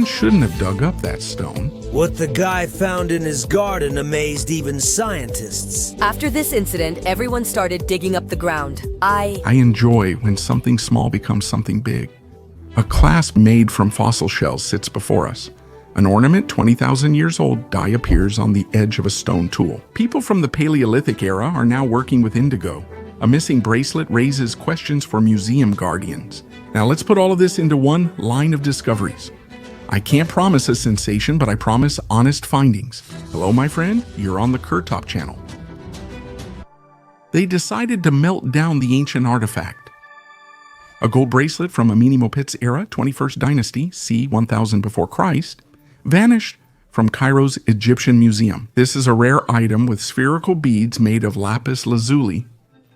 Man shouldn't have dug up that stone. What the guy found in his garden amazed even scientists. After this incident, everyone started digging up the ground. I enjoy when something small becomes something big. A clasp made from fossil shells sits before us. An ornament 20,000 years old dye appears on the edge of a stone tool. People from the Paleolithic era are now working with Indigo. A missing bracelet raises questions for museum guardians. Now let's put all of this into one line of discoveries. I can't promise a sensation, but I promise honest findings. Hello, my friend, you're on the Kurtop channel. They decided to melt down the ancient artifact. A gold bracelet from Amenemopet's era, 21st dynasty, c. 1000 before Christ, vanished from Cairo's Egyptian Museum. This is a rare item with spherical beads made of lapis lazuli.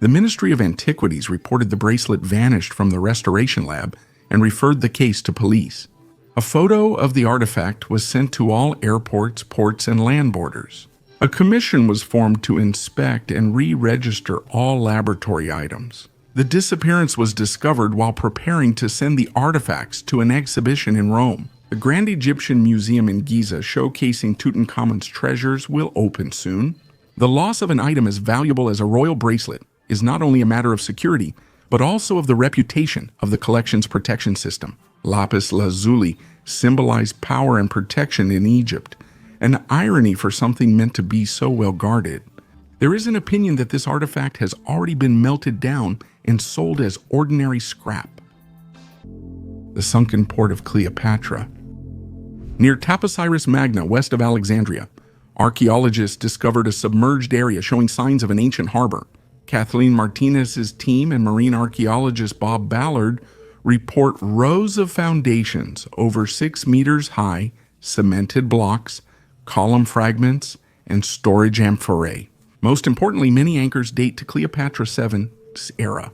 The Ministry of Antiquities reported the bracelet vanished from the restoration lab and referred the case to police. A photo of the artifact was sent to all airports, ports, and land borders. A commission was formed to inspect and re-register all laboratory items. The disappearance was discovered while preparing to send the artifacts to an exhibition in Rome. The Grand Egyptian Museum in Giza, showcasing Tutankhamun's treasures, will open soon. The loss of an item as valuable as a royal bracelet is not only a matter of security, but also of the reputation of the collection's protection system. Lapis lazuli symbolized power and protection in Egypt, an irony for something meant to be so well guarded. There is an opinion that this artifact has already been melted down and sold as ordinary scrap. The sunken port of Cleopatra. Near Taposiris Magna, west of Alexandria, archaeologists discovered a submerged area showing signs of an ancient harbor. Kathleen Martinez's team and marine archaeologist Bob Ballard report rows of foundations over 6 meters high, cemented blocks, column fragments, and storage amphorae. Most importantly, many anchors date to Cleopatra VII's era.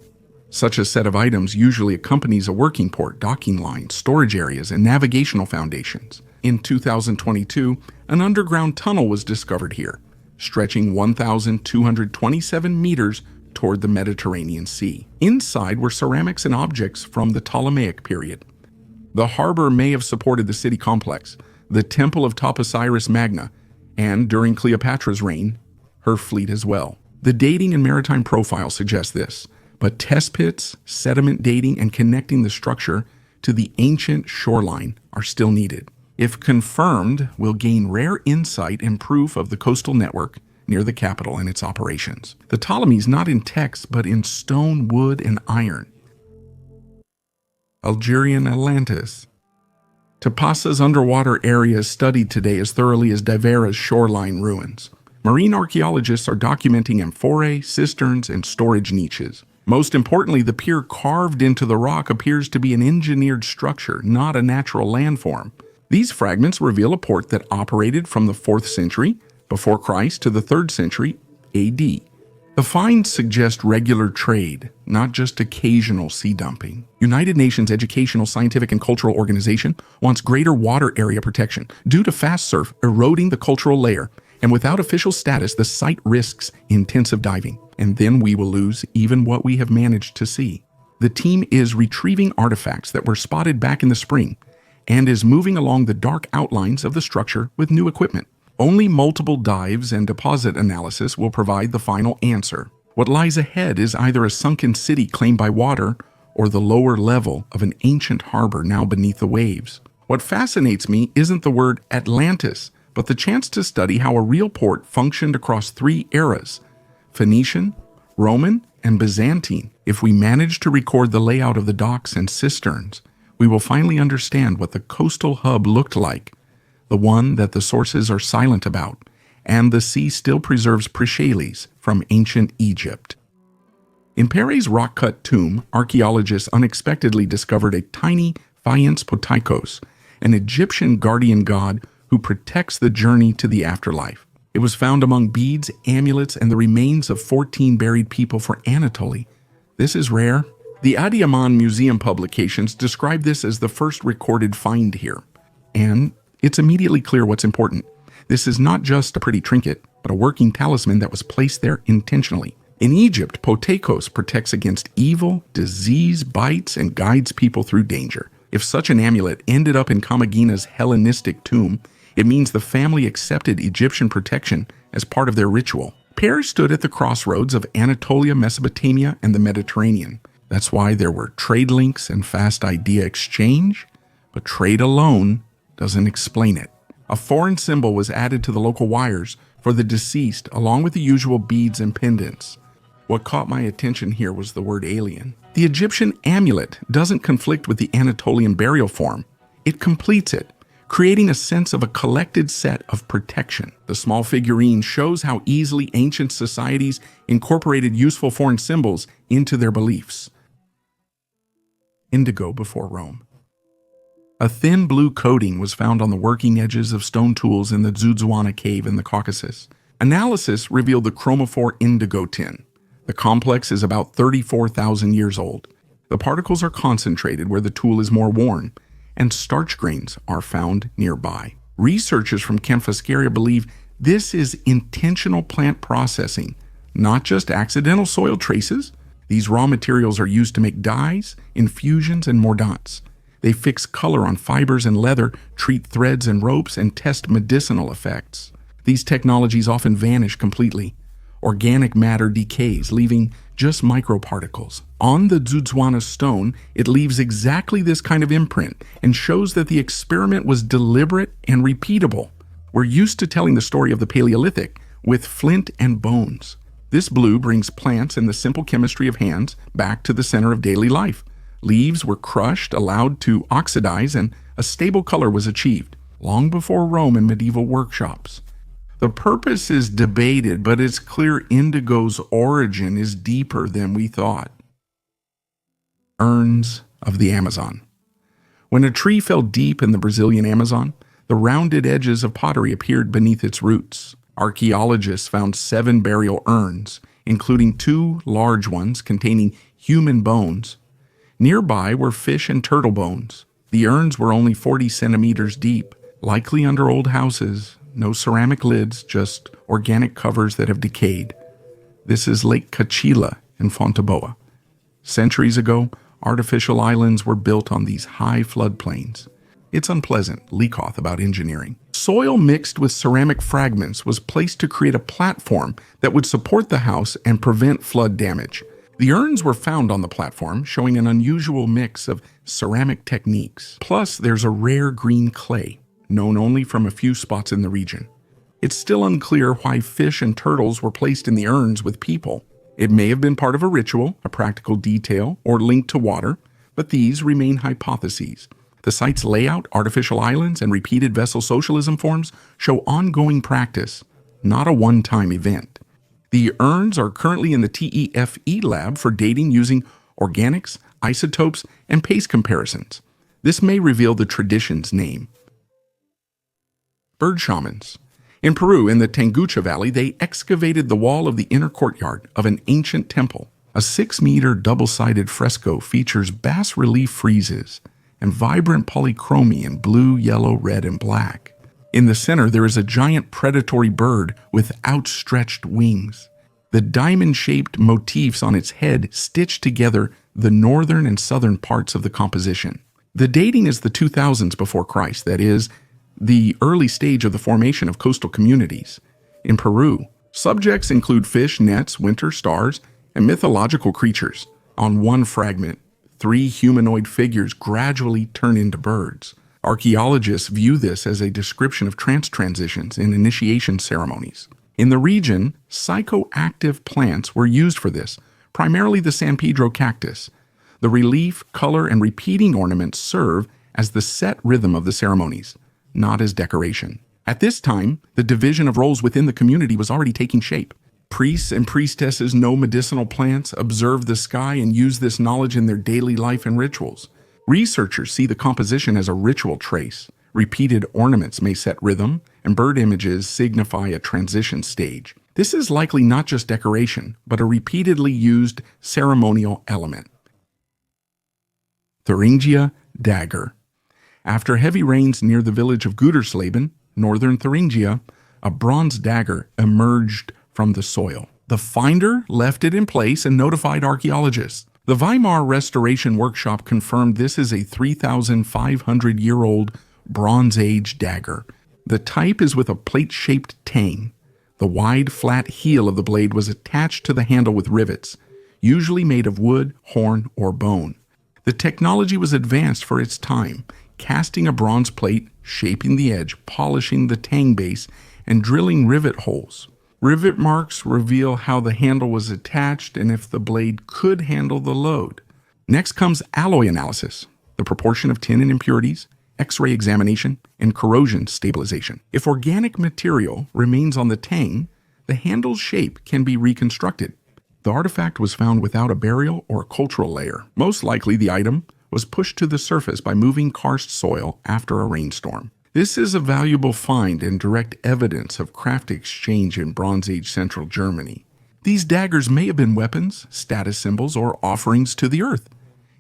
Such a set of items usually accompanies a working port, docking lines, storage areas, and navigational foundations. In 2022, an underground tunnel was discovered here, stretching 1,227 meters toward the Mediterranean Sea. Inside were ceramics and objects from the Ptolemaic period. The harbor may have supported the city complex, the Temple of Taposiris Magna, and during Cleopatra's reign, her fleet as well. The dating and maritime profile suggests this, but test pits, sediment dating, and connecting the structure to the ancient shoreline are still needed. If confirmed, we'll gain rare insight and proof of the coastal network near the capital and its operations. The Ptolemies not in text, but in stone, wood, and iron. Algerian Atlantis. Tapasa's underwater area is studied today as thoroughly as Divera's shoreline ruins. Marine archaeologists are documenting amphorae, cisterns, and storage niches. Most importantly, the pier carved into the rock appears to be an engineered structure, not a natural landform. These fragments reveal a port that operated from the 4th century before Christ to the 3rd century AD. The finds suggest regular trade, not just occasional sea dumping. United Nations Educational, Scientific, and Cultural Organization wants greater water area protection due to fast surf eroding the cultural layer, and without official status, the site risks intensive diving, and then we will lose even what we have managed to see. The team is retrieving artifacts that were spotted back in the spring and is moving along the dark outlines of the structure with new equipment. Only multiple dives and deposit analysis will provide the final answer. What lies ahead is either a sunken city claimed by water or the lower level of an ancient harbor now beneath the waves. What fascinates me isn't the word Atlantis, but the chance to study how a real port functioned across 3 eras: Phoenician, Roman, and Byzantine. If we manage to record the layout of the docks and cisterns, we will finally understand what the coastal hub looked like, the one that the sources are silent about, and the sea still preserves Priscales from ancient Egypt. In Pere's rock-cut tomb, archaeologists unexpectedly discovered a tiny Phaeons Potikos, an Egyptian guardian god who protects the journey to the afterlife. It was found among beads, amulets, and the remains of 14 buried people for Anatoly. This is rare. The Adiyaman Museum publications describe this as the first recorded find here. And it's immediately clear what's important. This is not just a pretty trinket, but a working talisman that was placed there intentionally. In Egypt, Potikos protects against evil, disease, bites, and guides people through danger. If such an amulet ended up in Kamagina's Hellenistic tomb, it means the family accepted Egyptian protection as part of their ritual. Pairs stood at the crossroads of Anatolia, Mesopotamia, and the Mediterranean. That's why there were trade links and fast idea exchange, but trade alone doesn't explain it. A foreign symbol was added to the local wires for the deceased, along with the usual beads and pendants. What caught my attention here was the word alien. The Egyptian amulet doesn't conflict with the Anatolian burial form. It completes it, creating a sense of a collected set of protection. The small figurine shows how easily ancient societies incorporated useful foreign symbols into their beliefs. Indigo before Rome. A thin blue coating was found on the working edges of stone tools in the Zuzwana cave in the Caucasus. Analysis revealed the chromophore indigo tin. The complex is about 34,000 years old. The particles are concentrated where the tool is more worn, and starch grains are found nearby. Researchers from Kemfascaria believe this is intentional plant processing, not just accidental soil traces. These raw materials are used to make dyes, infusions, and mordants. They fix color on fibers and leather, treat threads and ropes, and test medicinal effects. These technologies often vanish completely. Organic matter decays, leaving just microparticles. On the Zuzwana stone, it leaves exactly this kind of imprint and shows that the experiment was deliberate and repeatable. We're used to telling the story of the Paleolithic with flint and bones. This blue brings plants and the simple chemistry of hands back to the center of daily life. Leaves were crushed, allowed to oxidize, and a stable color was achieved, long before Rome and medieval workshops. The purpose is debated, but it's clear indigo's origin is deeper than we thought. Urns of the Amazon. When a tree fell deep in the Brazilian Amazon, the rounded edges of pottery appeared beneath its roots. Archaeologists found 7 burial urns, including 2 large ones containing human bones. Nearby were fish and turtle bones. The urns were only 40 centimeters deep, likely under old houses. No ceramic lids, just organic covers that have decayed. This is Lake Cachila in Fonteboa. Centuries ago, artificial islands were built on these high floodplains. It's unpleasant, Leakoth about engineering. Soil mixed with ceramic fragments was placed to create a platform that would support the house and prevent flood damage. The urns were found on the platform, showing an unusual mix of ceramic techniques. Plus, there's a rare green clay, known only from a few spots in the region. It's still unclear why fish and turtles were placed in the urns with people. It may have been part of a ritual, a practical detail, or linked to water, but these remain hypotheses. The site's layout, artificial islands, and repeated vessel socialism forms show ongoing practice, not a one-time event. The urns are currently in the TEFE lab for dating using organics, isotopes, and paste comparisons. This may reveal the tradition's name. Bird shamans. In Peru, in the Tangucha Valley, they excavated the wall of the inner courtyard of an ancient temple. A 6-meter double-sided fresco features bas-relief friezes and vibrant polychromy in blue, yellow, red, and black. In the center, there is a giant predatory bird with outstretched wings. The diamond-shaped motifs on its head stitch together the northern and southern parts of the composition. The dating is the 2000s before Christ, that is, the early stage of the formation of coastal communities. In Peru, subjects include fish, nets, winter stars, and mythological creatures. On one fragment, 3 humanoid figures gradually turn into birds. Archaeologists view this as a description of trance transitions in initiation ceremonies. In the region, psychoactive plants were used for this, primarily the San Pedro cactus. The relief, color, and repeating ornaments serve as the set rhythm of the ceremonies, not as decoration. At this time, the division of roles within the community was already taking shape. Priests and priestesses know medicinal plants, observe the sky, and use this knowledge in their daily life and rituals. Researchers see the composition as a ritual trace. Repeated ornaments may set rhythm, and bird images signify a transition stage. This is likely not just decoration, but a repeatedly used ceremonial element. Thuringia dagger. After heavy rains near the village of Gütersleben, northern Thuringia, a bronze dagger emerged from the soil. The finder left it in place and notified archaeologists. The Weimar Restoration Workshop confirmed this is a 3,500-year-old Bronze Age dagger. The type is with a plate-shaped tang. The wide, flat heel of the blade was attached to the handle with rivets, usually made of wood, horn, or bone. The technology was advanced for its time, casting a bronze plate, shaping the edge, polishing the tang base, and drilling rivet holes. Rivet marks reveal how the handle was attached and if the blade could handle the load. Next comes alloy analysis, the proportion of tin and impurities, X-ray examination, and corrosion stabilization. If organic material remains on the tang, the handle's shape can be reconstructed. The artifact was found without a burial or cultural layer. Most likely the item was pushed to the surface by moving karst soil after a rainstorm. This is a valuable find and direct evidence of craft exchange in Bronze Age Central Germany. These daggers may have been weapons, status symbols, or offerings to the earth.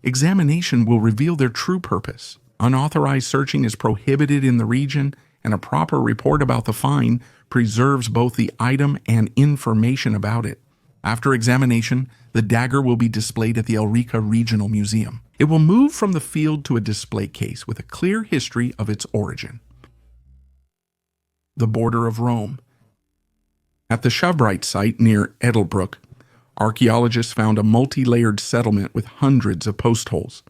Examination will reveal their true purpose. Unauthorized searching is prohibited in the region, and a proper report about the find preserves both the item and information about it. After examination, the dagger will be displayed at the Elrica Regional Museum. It will move from the field to a display case with a clear history of its origin. The border of Rome. At the Schabreit site near Edelbruck, archaeologists found a multi-layered settlement with hundreds of post holes,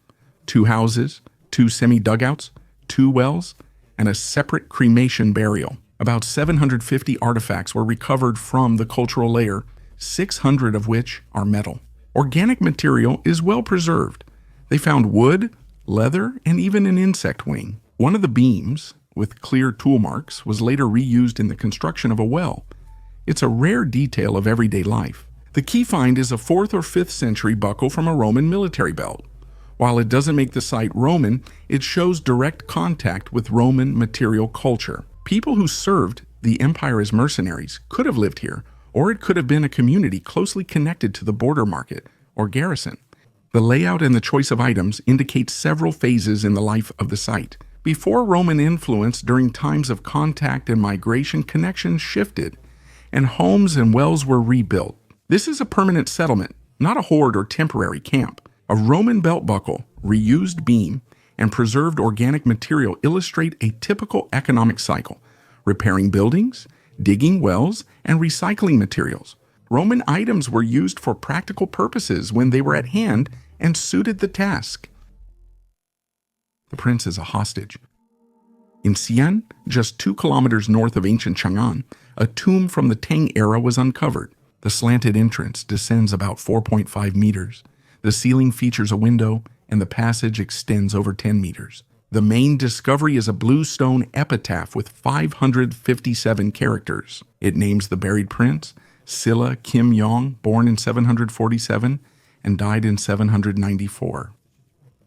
2 houses, 2 semi-dugouts, 2 wells, and a separate cremation burial. About 750 artifacts were recovered from the cultural layer, 600 of which are metal. Organic material is well preserved. They found wood, leather, and even an insect wing. One of the beams, with clear tool marks, was later reused in the construction of a well. It's a rare detail of everyday life. The key find is a 4th or 5th century buckle from a Roman military belt. While it doesn't make the site Roman, it shows direct contact with Roman material culture. People who served the empire as mercenaries could have lived here, or it could have been a community closely connected to the border market or garrison. The layout and the choice of items indicate several phases in the life of the site. Before Roman influence, during times of contact and migration, connections shifted, and homes and wells were rebuilt. This is a permanent settlement, not a horde or temporary camp. A Roman belt buckle, reused beam, and preserved organic material illustrate a typical economic cycle, repairing buildings, digging wells, and recycling materials. Roman items were used for practical purposes when they were at hand and suited the task. The prince is a hostage. In Xi'an, just 2 kilometers north of ancient Chang'an, a tomb from the Tang era was uncovered. The slanted entrance descends about 4.5 meters. The ceiling features a window, and the passage extends over 10 meters. The main discovery is a blue stone epitaph with 557 characters. It names the buried prince, Silla Kim Yong, born in 747 and died in 794.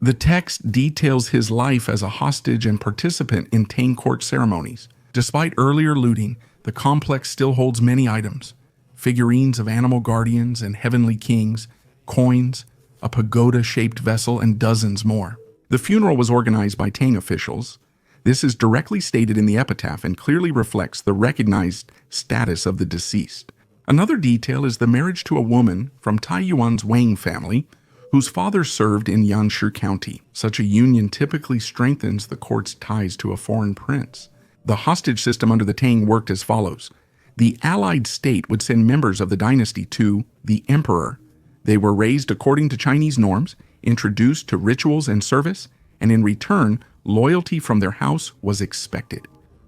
The text details his life as a hostage and participant in Tang court ceremonies. Despite earlier looting, the complex still holds many items: figurines of animal guardians and heavenly kings, coins, a pagoda-shaped vessel, and dozens more. The funeral was organized by Tang officials. This is directly stated in the epitaph and clearly reflects the recognized status of the deceased. Another detail is the marriage to a woman from Taiyuan's Wang family, whose father served in Yanshu County. Such a union typically strengthens the court's ties to a foreign prince. The hostage system under the Tang worked as follows. The allied state would send members of the dynasty to the emperor. They were raised according to Chinese norms, introduced to rituals and service, and in return, loyalty from their house was expected.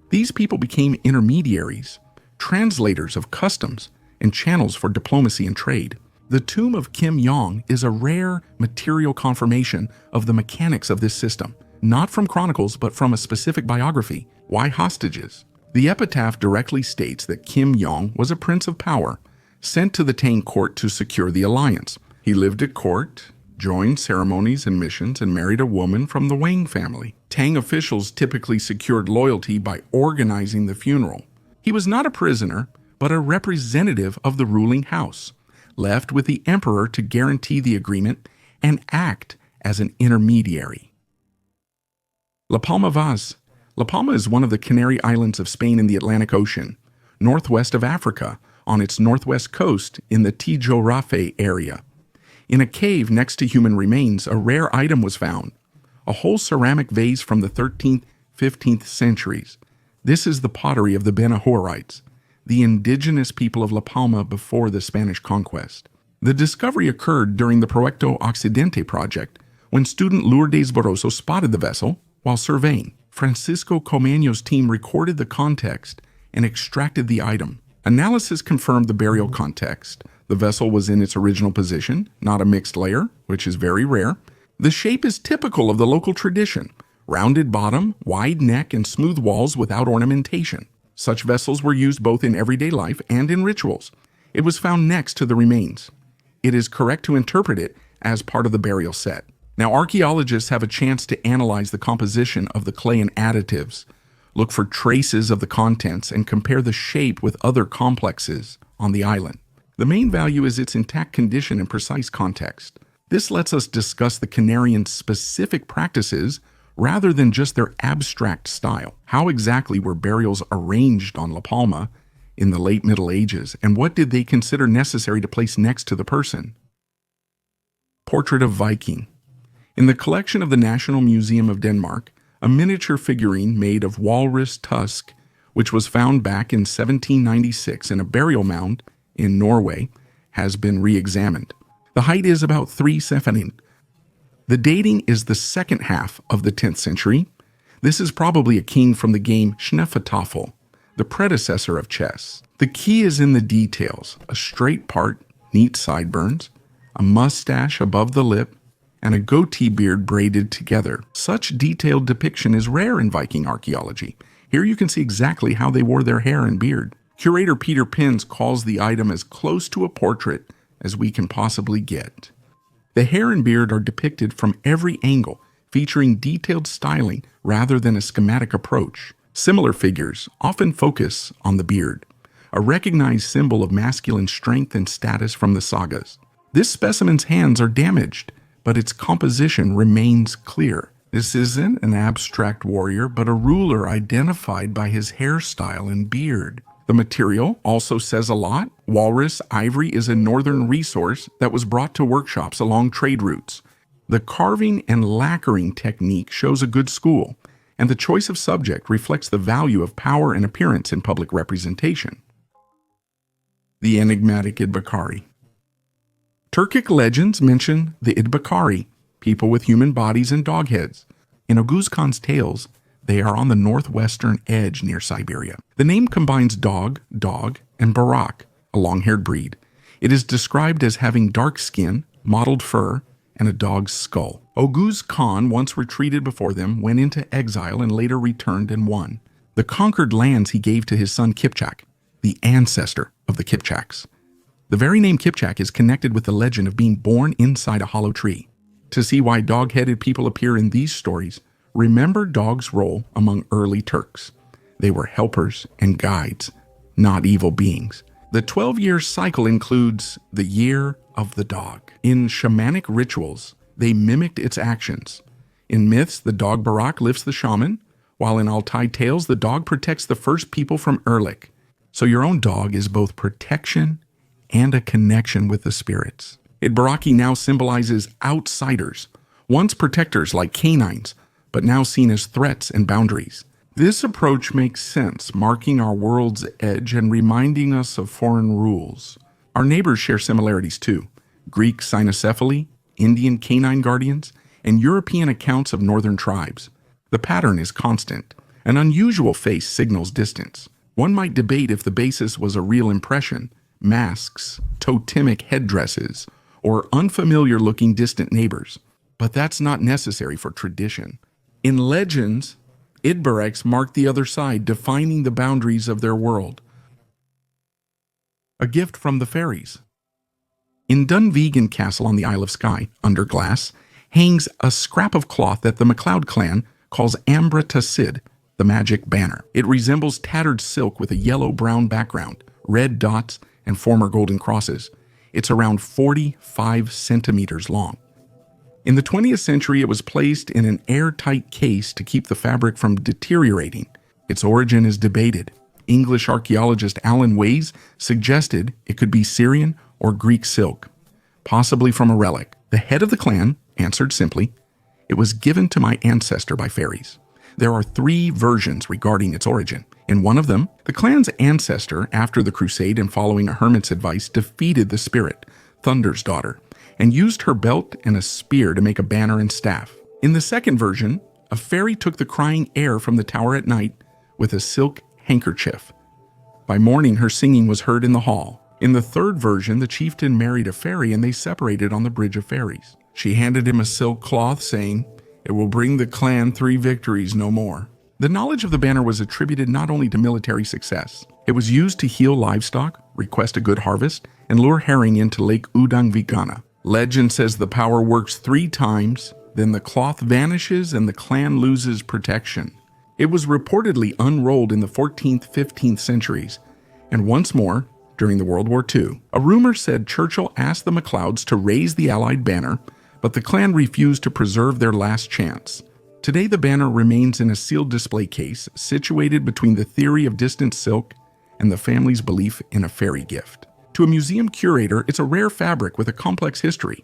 These people became intermediaries, translators of customs, and channels for diplomacy and trade. The tomb of Kim Yong is a rare material confirmation of the mechanics of this system, not from chronicles but from a specific biography. Why hostages? The epitaph directly states that Kim Yong was a prince of power, sent to the Tang court to secure the alliance. He lived at court, joined ceremonies and missions, and married a woman from the Wang family. Tang officials typically secured loyalty by organizing the funeral. He was not a prisoner, but a representative of the ruling house, left with the emperor to guarantee the agreement and act as an intermediary. La Palma Vaz. La Palma is one of the Canary Islands of Spain in the Atlantic Ocean, northwest of Africa, on its northwest coast in the Tijo Rafe area. In a cave next to human remains, a rare item was found, a whole ceramic vase from the 13th, 15th centuries. This is the pottery of the Benahorites, the indigenous people of La Palma before the Spanish conquest. The discovery occurred during the Proyecto Occidente project, when student Lourdes Barroso spotted the vessel while surveying. Francisco Comeno's team recorded the context and extracted the item. Analysis confirmed the burial context. The vessel was in its original position, not a mixed layer, which is very rare. The shape is typical of the local tradition: rounded bottom, wide neck, and smooth walls without ornamentation. Such vessels were used both in everyday life and in rituals. It was found next to the remains. It is correct to interpret it as part of the burial set. Now, archaeologists have a chance to analyze the composition of the clay and additives, look for traces of the contents, and compare the shape with other complexes on the island. The main value is its intact condition and precise context. This lets us discuss the Canarians' specific practices rather than just their abstract style. How exactly were burials arranged on La Palma in the late Middle Ages, and what did they consider necessary to place next to the person? Portrait of Viking. In the collection of the National Museum of Denmark, a miniature figurine made of walrus tusk, which was found back in 1796 in a burial mound in Norway, has been re-examined. The height is about 3 Sefenin. The dating is the second half of the 10th century. This is probably a king from the game Schneefetaffel, the predecessor of chess. The key is in the details: a straight part, neat sideburns, a mustache above the lip, and a goatee beard braided together. Such detailed depiction is rare in Viking archaeology. Here you can see exactly how they wore their hair and beard. Curator Peter Pins calls the item as close to a portrait as we can possibly get. The hair and beard are depicted from every angle, featuring detailed styling rather than a schematic approach. Similar figures often focus on the beard, a recognized symbol of masculine strength and status from the sagas. This specimen's hands are damaged, but its composition remains clear. This isn't an abstract warrior, but a ruler identified by his hairstyle and beard. The material also says a lot. Walrus ivory is a northern resource that was brought to workshops along trade routes. The carving and lacquering technique shows a good school, and the choice of subject reflects the value of power and appearance in public representation. The enigmatic Idbakari. Turkic legends mention the Idbakari, people with human bodies and dog heads. In Oguz Khan's tales, they are on the northwestern edge near Siberia. The name combines dog, and barak, a long-haired breed. It is described as having dark skin, mottled fur, and a dog's skull. Oguz Khan once retreated before them, went into exile, and later returned and won. The conquered lands he gave to his son Kipchak, the ancestor of the Kipchaks. The very name Kipchak is connected with the legend of being born inside a hollow tree. To see why dog-headed people appear in these stories, remember dogs' role among early Turks. They were helpers and guides, not evil beings. The 12-year cycle includes the Year of the Dog. In shamanic rituals, they mimicked its actions. In myths, the dog Barak lifts the shaman, while in Altai tales, the dog protects the first people from Erlik. So your own dog is both protection and a connection with the spirits. Idbaraki now symbolizes outsiders, once protectors like canines, but now seen as threats and boundaries. This approach makes sense, marking our world's edge and reminding us of foreign rules. Our neighbors share similarities too: Greek cynocephaly, Indian canine guardians, and European accounts of northern tribes. The pattern is constant. An unusual face signals distance. One might debate if the basis was a real impression: masks, totemic headdresses, or unfamiliar-looking distant neighbors. But that's not necessary for tradition. In legends, Idbaraks mark the other side, defining the boundaries of their world. A gift from the fairies. In Dunvegan Castle on the Isle of Skye, under glass, hangs a scrap of cloth that the MacLeod clan calls Ambra Tasid, the magic banner. It resembles tattered silk with a yellow-brown background, red dots, and former golden crosses. It's around 45 centimeters long. In the 20th century, it was placed in an airtight case to keep the fabric from deteriorating. Its origin is debated. English archaeologist Alan Ways suggested it could be Syrian or Greek silk, possibly from a relic. The head of the clan answered simply, "It was given to my ancestor by fairies." There are 3 versions regarding its origin. In one of them, the clan's ancestor, after the crusade and following a hermit's advice, defeated the spirit, Thunder's daughter, and used her belt and a spear to make a banner and staff. In the second version, a fairy took the crying air from the tower at night with a silk handkerchief. By morning, her singing was heard in the hall. In the third version, the chieftain married a fairy and they separated on the Bridge of Fairies. She handed him a silk cloth, saying, "It will bring the clan 3 victories, no more." The knowledge of the banner was attributed not only to military success. It was used to heal livestock, request a good harvest, and lure herring into Lake Udang Vigana. Legend says the power works 3 times, then the cloth vanishes and the clan loses protection. It was reportedly unrolled in the 14th, 15th centuries, and once more during the World War II. A rumor said Churchill asked the MacLeods to raise the Allied banner, but the clan refused to preserve their last chance. Today the banner remains in a sealed display case situated between the theory of distant silk and the family's belief in a fairy gift. To a museum curator, it's a rare fabric with a complex history.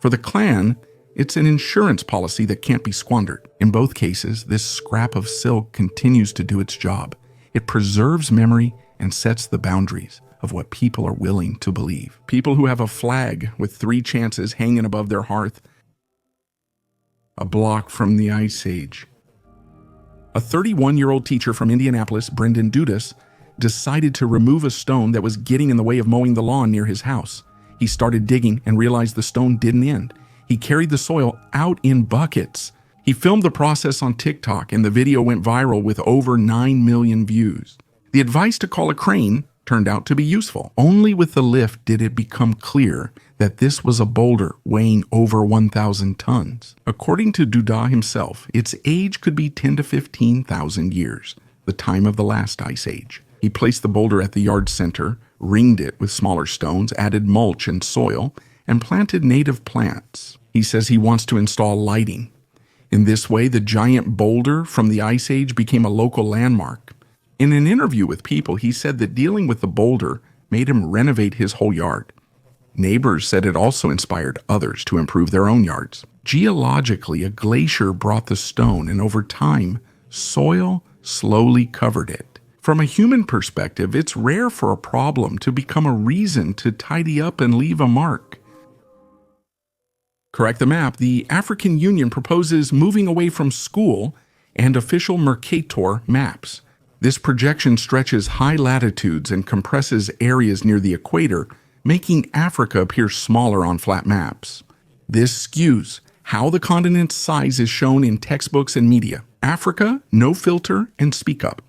For the clan, it's an insurance policy that can't be squandered. In both cases, this scrap of silk continues to do its job. It preserves memory and sets the boundaries of what people are willing to believe. People who have a flag with 3 chances hanging above their hearth, a block from the Ice Age. A 31-year-old teacher from Indianapolis, Brendan Dudas, decided to remove a stone that was getting in the way of mowing the lawn near his house. He started digging and realized the stone didn't end. He carried the soil out in buckets. He filmed the process on TikTok, and the video went viral with over 9 million views. The advice to call a crane turned out to be useful. Only with the lift did it become clear that this was a boulder weighing over 1,000 tons. According to Duda himself, its age could be 10 to 15,000 years, the time of the last ice age. He placed the boulder at the yard center, ringed it with smaller stones, added mulch and soil, and planted native plants. He says he wants to install lighting. In this way, the giant boulder from the Ice Age became a local landmark. In an interview with People, he said that dealing with the boulder made him renovate his whole yard. Neighbors said it also inspired others to improve their own yards. Geologically, a glacier brought the stone, and over time, soil slowly covered it. From a human perspective, it's rare for a problem to become a reason to tidy up and leave a mark. Correct the map. The African Union proposes moving away from school and official Mercator maps. This projection stretches high latitudes and compresses areas near the equator, making Africa appear smaller on flat maps. This skews how the continent's size is shown in textbooks and media. Africa, no filter, and speak up.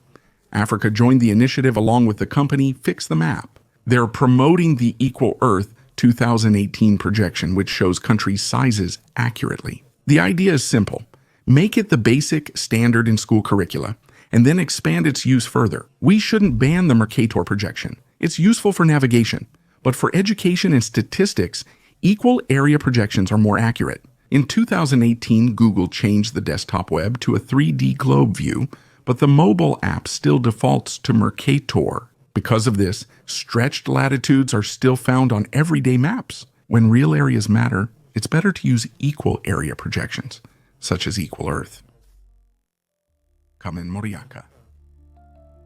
Africa joined the initiative along with the company Fix the Map. They're promoting the Equal Earth 2018 projection, which shows countries' sizes accurately. The idea is simple. Make it the basic standard in school curricula, and then expand its use further. We shouldn't ban the Mercator projection. It's useful for navigation, but for education and statistics, equal area projections are more accurate. In 2018, Google changed the desktop web to a 3D globe view, but the mobile app still defaults to Mercator. Because of this, stretched latitudes are still found on everyday maps. When real areas matter, it's better to use equal area projections, such as Equal Earth. Kamen Moriaka.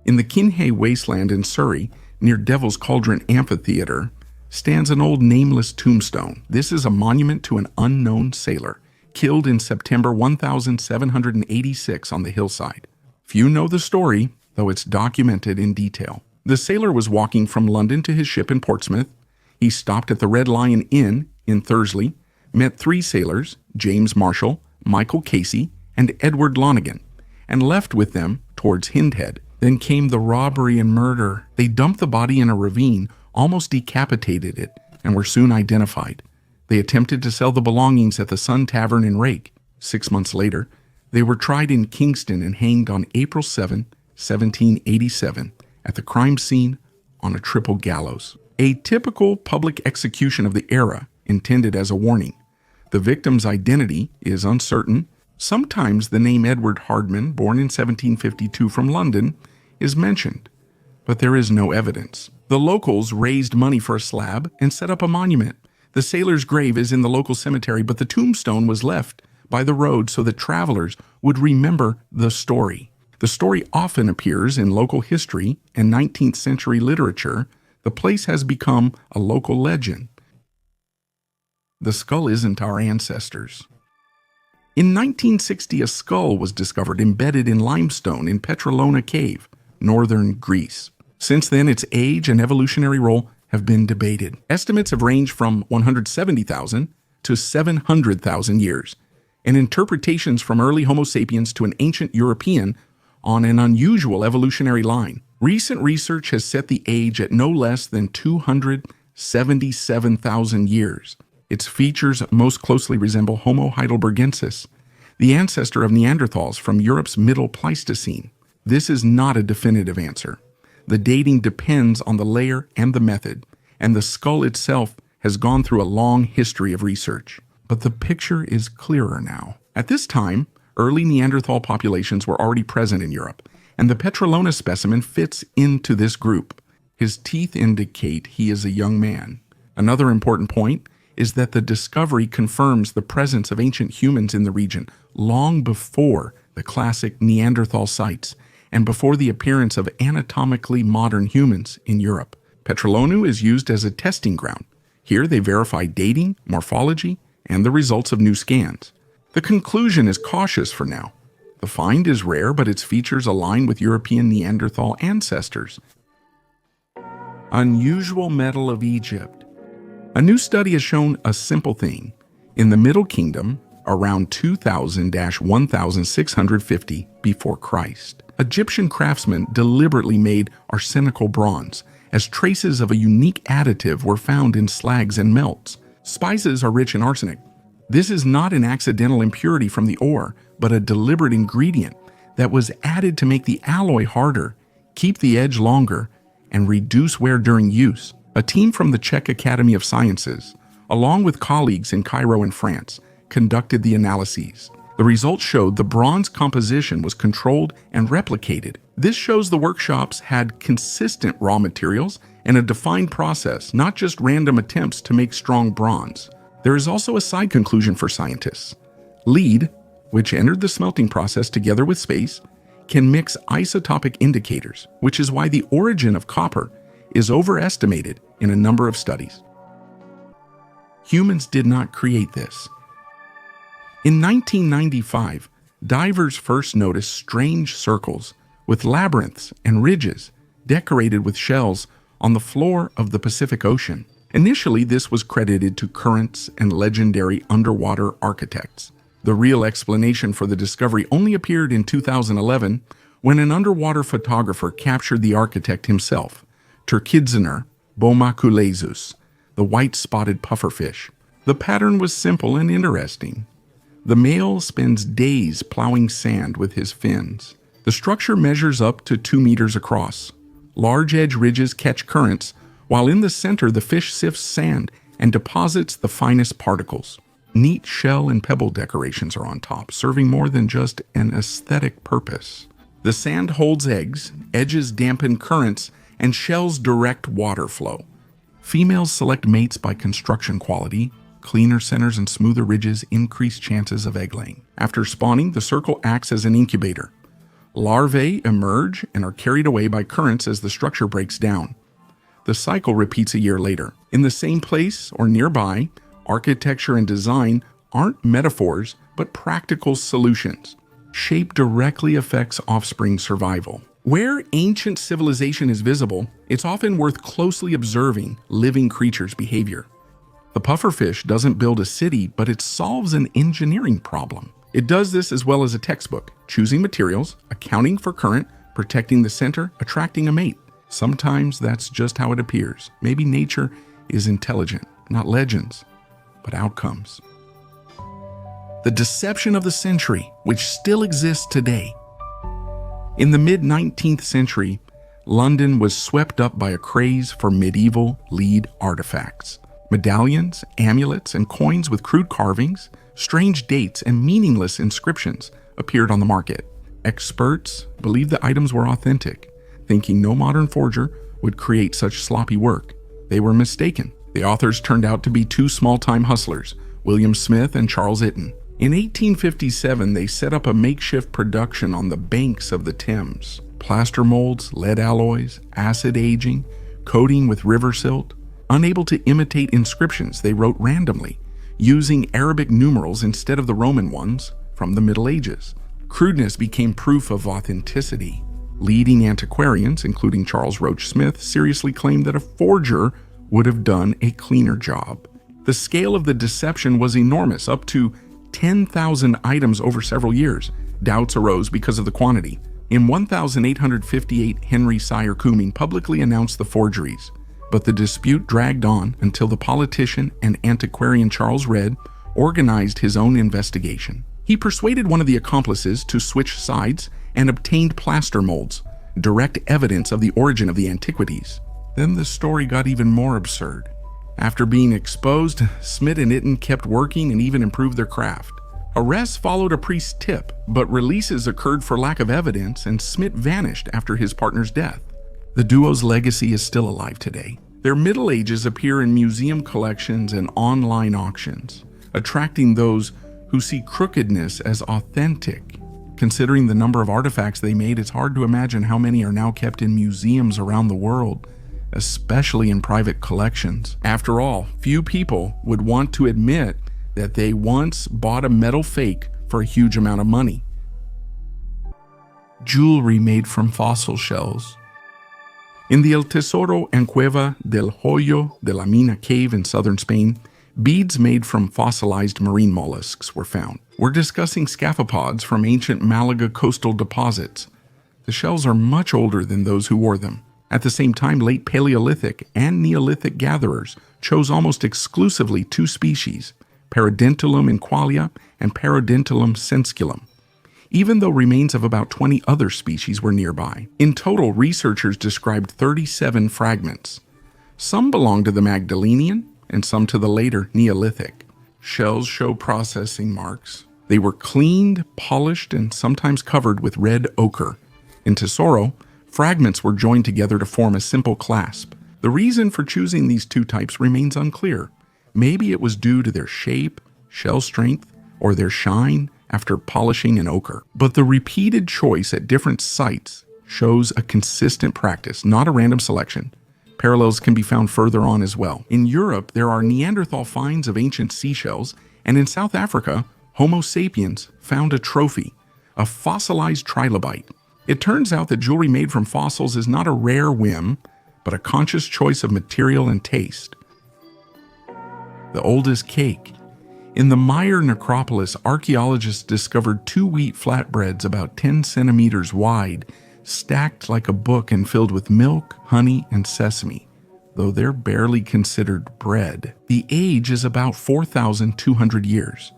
In the Kinhe Wasteland in Surrey, near Devil's Cauldron Amphitheater, stands an old nameless tombstone. This is a monument to an unknown sailor, killed in September 1786 on the hillside. Few know the story, though it's documented in detail. The sailor was walking from London to his ship in Portsmouth. He stopped at the Red Lion Inn in Thursley, met 3 sailors, James Marshall, Michael Casey, and Edward Lonigan, and left with them towards Hindhead. Then came the robbery and murder. They dumped the body in a ravine, almost decapitated it, and were soon identified. They attempted to sell the belongings at the Sun Tavern in Rake. 6 months later, they were tried in Kingston and hanged on April 7, 1787, at the crime scene on a triple gallows. A typical public execution of the era, intended as a warning. The victim's identity is uncertain. Sometimes the name Edward Hardman, born in 1752 from London, is mentioned, but there is no evidence. The locals raised money for a slab and set up a monument. The sailor's grave is in the local cemetery, but the tombstone was left by the road so that travelers would remember the story. The story often appears in local history and 19th century literature. The place has become a local legend. The skull isn't our ancestors. In 1960, a skull was discovered embedded in limestone in Petrolona Cave, northern Greece. Since then, its age and evolutionary role have been debated. Estimates have ranged from 170,000 to 700,000 years, and interpretations from early Homo sapiens to an ancient European on an unusual evolutionary line. Recent research has set the age at no less than 277,000 years. Its features most closely resemble Homo heidelbergensis, the ancestor of Neanderthals from Europe's Middle Pleistocene. This is not a definitive answer. The dating depends on the layer and the method, and the skull itself has gone through a long history of research. But the picture is clearer now. At this time, early Neanderthal populations were already present in Europe, and the Petrolona specimen fits into this group. His teeth indicate he is a young man. Another important point is that the discovery confirms the presence of ancient humans in the region long before the classic Neanderthal sites and before the appearance of anatomically modern humans in Europe. Petrolona is used as a testing ground. Here they verify dating, morphology, and the results of new scans. The conclusion is cautious for now. The find is rare, but its features align with European Neanderthal ancestors. Unusual metal of Egypt. A new study has shown a simple thing. In the Middle Kingdom, around 2000–1650 before Christ, Egyptian craftsmen deliberately made arsenical bronze, as traces of a unique additive were found in slags and melts. Spices are rich in arsenic. This is not an accidental impurity from the ore, but a deliberate ingredient that was added to make the alloy harder, keep the edge longer, and reduce wear during use. A team from the Czech Academy of Sciences, along with colleagues in Cairo and France, conducted the analyses. The results showed the bronze composition was controlled and replicated. This shows the workshops had consistent raw materials and a defined process, not just random attempts to make strong bronze. There is also a side conclusion for scientists. Lead, which entered the smelting process together with space, can mix isotopic indicators, which is why the origin of copper is overestimated in a number of studies. Humans did not create this. In 1995, divers first noticed strange circles with labyrinths and ridges decorated with shells on the floor of the Pacific Ocean. Initially, this was credited to currents and legendary underwater architects. The real explanation for the discovery only appeared in 2011 when an underwater photographer captured the architect himself, Turkidzener bomaculezus, the white-spotted pufferfish. The pattern was simple and interesting. The male spends days plowing sand with his fins. The structure measures up to 2 meters across. Large edge ridges catch currents, while in the center the fish sifts sand and deposits the finest particles. Neat shell and pebble decorations are on top, serving more than just an aesthetic purpose. The sand holds eggs, edges dampen currents, and shells direct water flow. Females select mates by construction quality. Cleaner centers and smoother ridges increase chances of egg laying. After spawning, the circle acts as an incubator. Larvae emerge and are carried away by currents as the structure breaks down. The cycle repeats a year later. In the same place or nearby, architecture and design aren't metaphors, but practical solutions. Shape directly affects offspring survival. Where ancient civilization is visible, it's often worth closely observing living creatures' behavior. The pufferfish doesn't build a city, but it solves an engineering problem. It does this as well as a textbook, choosing materials, accounting for current, protecting the center, attracting a mate. Sometimes that's just how it appears. Maybe nature is intelligent, not legends, but outcomes. The deception of the century, which still exists today. In the mid-19th century, London was swept up by a craze for medieval lead artifacts. Medallions, amulets, and coins with crude carvings, strange dates, and meaningless inscriptions appeared on the market. Experts believed the items were authentic, thinking no modern forger would create such sloppy work. They were mistaken. The authors turned out to be two small-time hustlers, William Smith and Charles Itten. In 1857, they set up a makeshift production on the banks of the Thames. Plaster molds, lead alloys, acid aging, coating with river silt. Unable to imitate inscriptions, they wrote randomly, using Arabic numerals instead of the Roman ones from the Middle Ages. Crudeness became proof of authenticity. Leading antiquarians, including Charles Roach Smith, seriously claimed that a forger would have done a cleaner job. The scale of the deception was enormous, up to 10,000 items over several years. Doubts arose because of the quantity. In 1858, Henry Sire Cumming publicly announced the forgeries, but the dispute dragged on until the politician and antiquarian Charles Read organized his own investigation. He persuaded one of the accomplices to switch sides and obtained plaster molds, direct evidence of the origin of the antiquities. Then the story got even more absurd. After being exposed, Smith and Itten kept working and even improved their craft. Arrests followed a priest's tip, but releases occurred for lack of evidence, and Smith vanished after his partner's death. The duo's legacy is still alive today. Their Middle Ages appear in museum collections and online auctions, attracting those who see crookedness as authentic. Considering the number of artifacts they made, it's hard to imagine how many are now kept in museums around the world, especially in private collections. After all, few people would want to admit that they once bought a metal fake for a huge amount of money. Jewelry made from fossil shells. In the El Tesoro and Cueva del Hoyo de la Mina cave in southern Spain, beads made from fossilized marine mollusks were found. We're discussing scaphopods from ancient Malaga coastal deposits. The shells are much older than those who wore them. At the same time, late Paleolithic and Neolithic gatherers chose almost exclusively two species, Parodentulum inqualia and Parodentulum sensculum, even though remains of about 20 other species were nearby. In total, researchers described 37 fragments. Some belong to the Magdalenian and some to the later Neolithic. Shells show processing marks. They were cleaned, polished, and sometimes covered with red ochre. In Tesoro, fragments were joined together to form a simple clasp. The reason for choosing these two types remains unclear. Maybe it was due to their shape, shell strength, or their shine after polishing in ochre. But the repeated choice at different sites shows a consistent practice, not a random selection. Parallels can be found further on as well. In Europe, there are Neanderthal finds of ancient seashells, and in South Africa, Homo sapiens found a trophy, a fossilized trilobite. It turns out that jewelry made from fossils is not a rare whim, but a conscious choice of material and taste. The oldest cake. In the Meyer necropolis, archaeologists discovered 2 wheat flatbreads about 10 centimeters wide, stacked like a book and filled with milk, honey, and sesame, though they're barely considered bread. The age is about 4,200 years.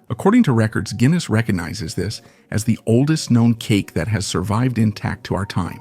According to records, Guinness recognizes this as the oldest known cake that has survived intact to our time.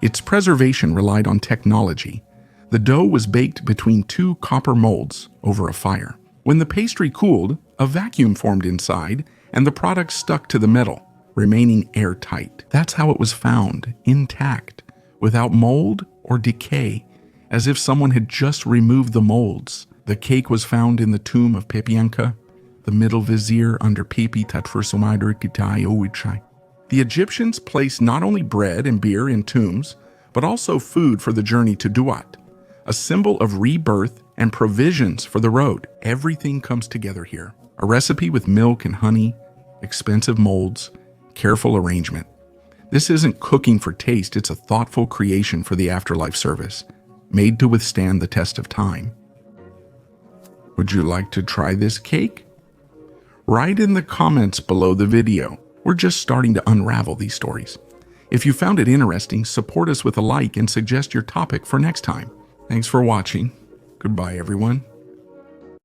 Its preservation relied on technology. The dough was baked between 2 copper molds over a fire. When the pastry cooled, a vacuum formed inside, and the product stuck to the metal, remaining airtight. That's how it was found, intact, without mold or decay, as if someone had just removed the molds. The cake was found in the tomb of Pepienka, the middle vizier under Pepi Tatfursumadr Kitai Owichai. The Egyptians placed not only bread and beer in tombs, but also food for the journey to Duat, a symbol of rebirth and provisions for the road. Everything comes together here. A recipe with milk and honey, expensive molds, careful arrangement. This isn't cooking for taste, it's a thoughtful creation for the afterlife service, made to withstand the test of time. Would you like to try this cake? Write in the comments below the video. We're just starting to unravel these stories. If you found it interesting, support us with a like and suggest your topic for next time. Thanks for watching. Goodbye, everyone.